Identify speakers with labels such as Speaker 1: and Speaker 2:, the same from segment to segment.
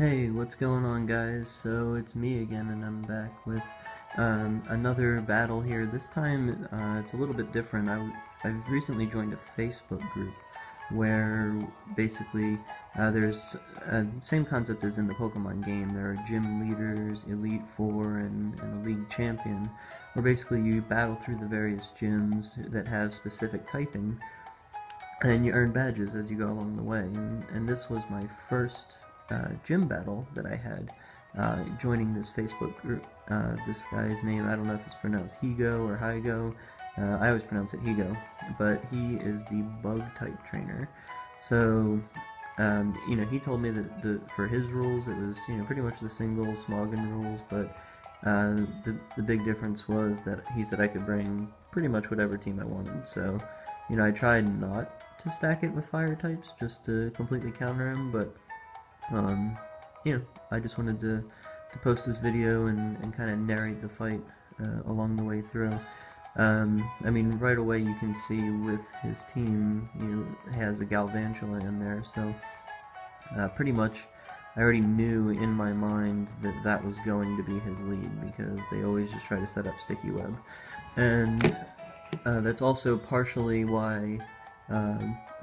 Speaker 1: Hey, what's going on, guys? So it's me again, and I'm back with another battle here. This time it's a little bit different. I've recently joined a Facebook group where basically there's same concept as in the Pokemon game. There are gym leaders, Elite Four, and a league champion, where basically you battle through the various gyms that have specific typing, and you earn badges as you go along the way. And this was my first gym battle that I had joining this Facebook group. This guy's name, I don't know if it's pronounced Higo or Higo. I always pronounce it Higo, but he is the bug type trainer. So, he told me that for his rules it was, pretty much the single Smoggin rules, but the big difference was that he said I could bring pretty much whatever team I wanted. So, I tried not to stack it with fire types just to completely counter him, but I just wanted to post this video and kind of narrate the fight along the way through. Right away you can see with his team, he has a Galvantula in there, so pretty much I already knew in my mind that that was going to be his lead, because they always just try to set up Sticky Web. And that's also partially why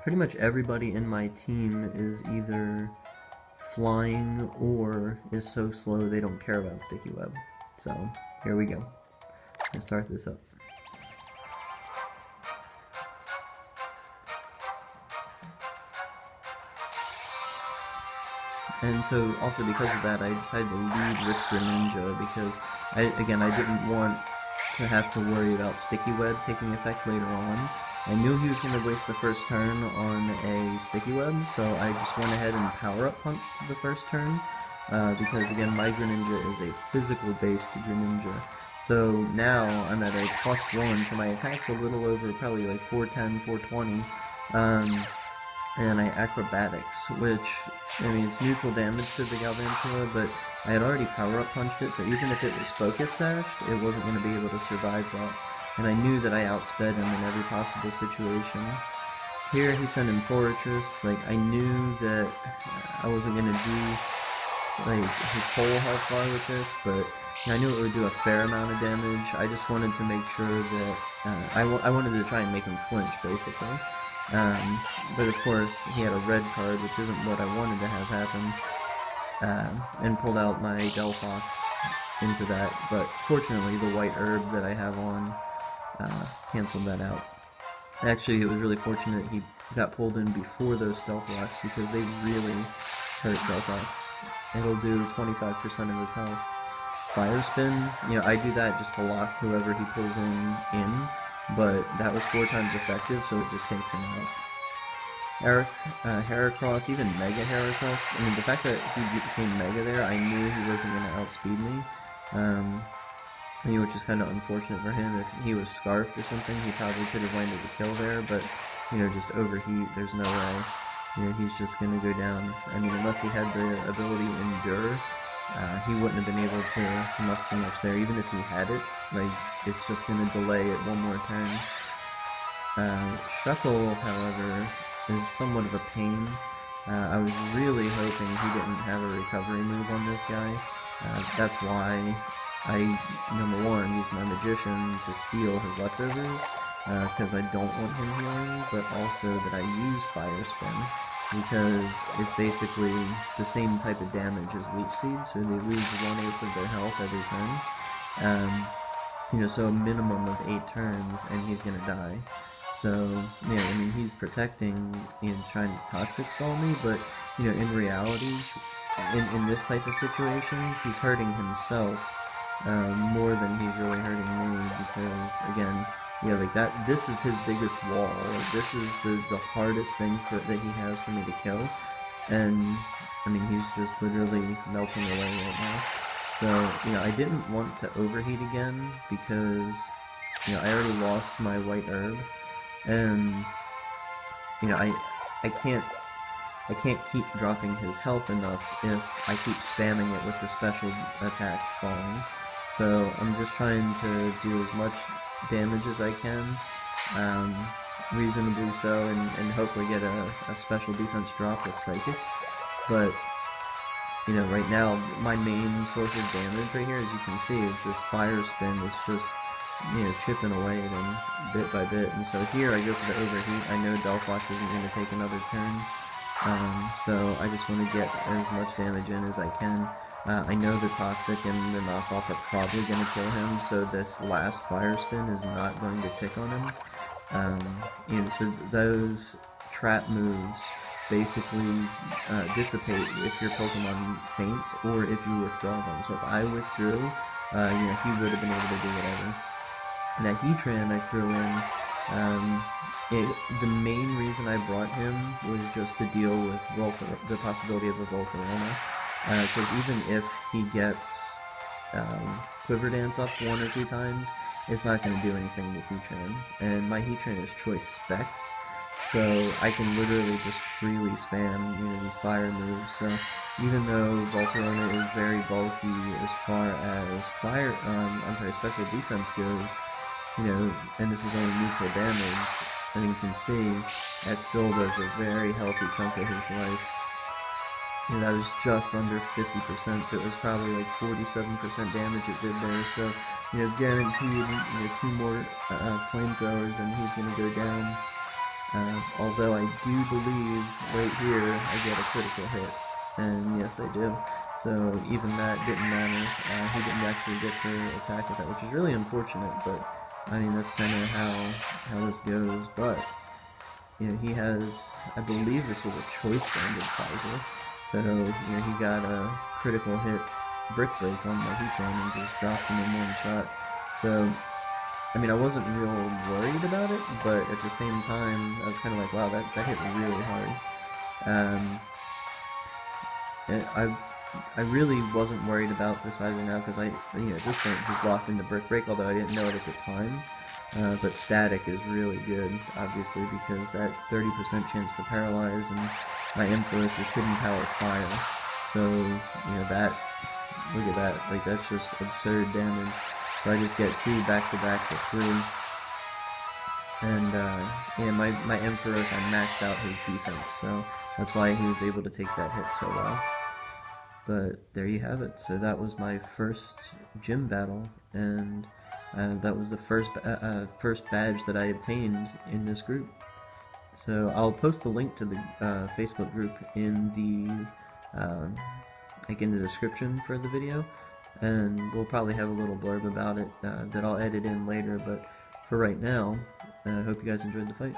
Speaker 1: pretty much everybody in my team is either flying or is so slow they don't care about Sticky Web. So here we go. Let's start this up. And so also because of that, I decided to lead with Greninja, because I didn't want to have to worry about Sticky Web taking effect later on. I knew he was going to waste the first turn on a Sticky Web, so I just went ahead and power-up punched the first turn, because again, my Greninja is a physical-based Greninja. So now I'm at a +1, so my attack's a little over probably like 410, 420, and I Acrobatics, which, it's neutral damage to the Galvantula, but I had already power-up punched it, so even if it was Focus Sashed, it wasn't going to be able to survive that. And I knew that I outsped him in every possible situation. Here he sent in Fortress. I knew that I wasn't going to do his whole health bar with this, but I knew it would do a fair amount of damage. I just wanted to make sure that I wanted to try and make him flinch, basically. But of course, he had a red card, which isn't what I wanted to have happen, and pulled out my Delphox into that. But fortunately, the white herb that I have on canceled that out. Actually, it was really fortunate he got pulled in before those Stealth Rocks, because they really hurt Delphox. It'll do 25% of his health. Fire Spin, I do that just to lock whoever he pulls in, but that was 4 times effective, so it just takes him out. Heracross, even Mega Heracross, the fact that he became Mega there, I knew he wasn't going to outspeed me, which is kind of unfortunate for him. If he was Scarfed or something, he probably could have landed the kill there, but, just overheat, there's no way. He's just going to go down. Unless he had the ability Endure, he wouldn't have been able to muster much there. Even if he had it, it's just going to delay it one more turn. Shuckle, however, is somewhat of a pain. I was really hoping he didn't have a recovery move on this guy. That's why I, number one, used my Magician to steal his leftovers, because I don't want him healing, but also that I use Fire Spin, because it's basically the same type of damage as Leech Seed, so they lose 1/8 of their health every turn. So a minimum of 8 turns, and he's gonna die. So, he's protecting and trying to Toxic Stall me, but, in reality, in this type of situation, he's hurting himself more than he's really hurting me, because, again, this is his biggest wall. This is the hardest thing that he has for me to kill, and, he's just literally melting away right now. So, I didn't want to overheat again, because, I already lost my white herb, and, I can't keep dropping his health enough if I keep spamming it with the special attack falling. So I'm just trying to do as much damage as I can, reasonably so, and hopefully get a special defense drop with Psychic. But right now, my main source of damage right here, as you can see, is this fire spin that's just, chipping away at him bit by bit. And so here I go for the overheat. I know Delphox isn't going to take another turn, so I just want to get as much damage in as I can. I know the Toxic and the Knockoff are probably going to kill him, so this last fire spin is not going to tick on him. So those trap moves basically dissipate if your Pokemon faints or if you withdraw them. So if I withdrew, he would have been able to do whatever. That Heatran I threw in, the main reason I brought him was just to deal with the possibility of a Volcarona. Because even if he gets Quiver Dance up 1 or 2 times, it's not going to do anything with Heatran. And my Heatran is Choice Specs, so I can literally just freely spam, these fire moves. So even though Volcarona is very bulky as far as special defense goes, and this is only neutral damage, and you can see that still does a very healthy chunk of his life. That was just under 50%, so it was probably like 47% damage it did there. So, guaranteed, 2 more flamethrowers and he's going to go down. Although I do believe right here I get a critical hit, and yes I do. So even that didn't matter. He didn't actually get to attack with that, which is really unfortunate, but I mean that's kind of how this goes. But he has, I believe this was a choice banded Pfizer. So, he got a critical hit Brick Break on my Heatran and just dropped him in 1 shot. So, I mean, I wasn't real worried about it, but at the same time, I was kind of like, wow, that hit really hard. I really wasn't worried about this either now, because at this point, he's locked into Brick Break, although I didn't know it at the time. But Static is really good, obviously, because that 30% chance to paralyze, and my Ampharos is Hidden Power Fire. So, look at that, like, that's just absurd damage. So I just get 2 back-to-back for free. And, my Ampharos, I maxed out his defense, so that's why he was able to take that hit so well. But there you have it. So that was my first gym battle, and that was the first badge that I obtained in this group. So I'll post a link to the Facebook group in the in the description for the video, and we'll probably have a little blurb about it that I'll edit in later. But for right now, I hope you guys enjoyed the fight.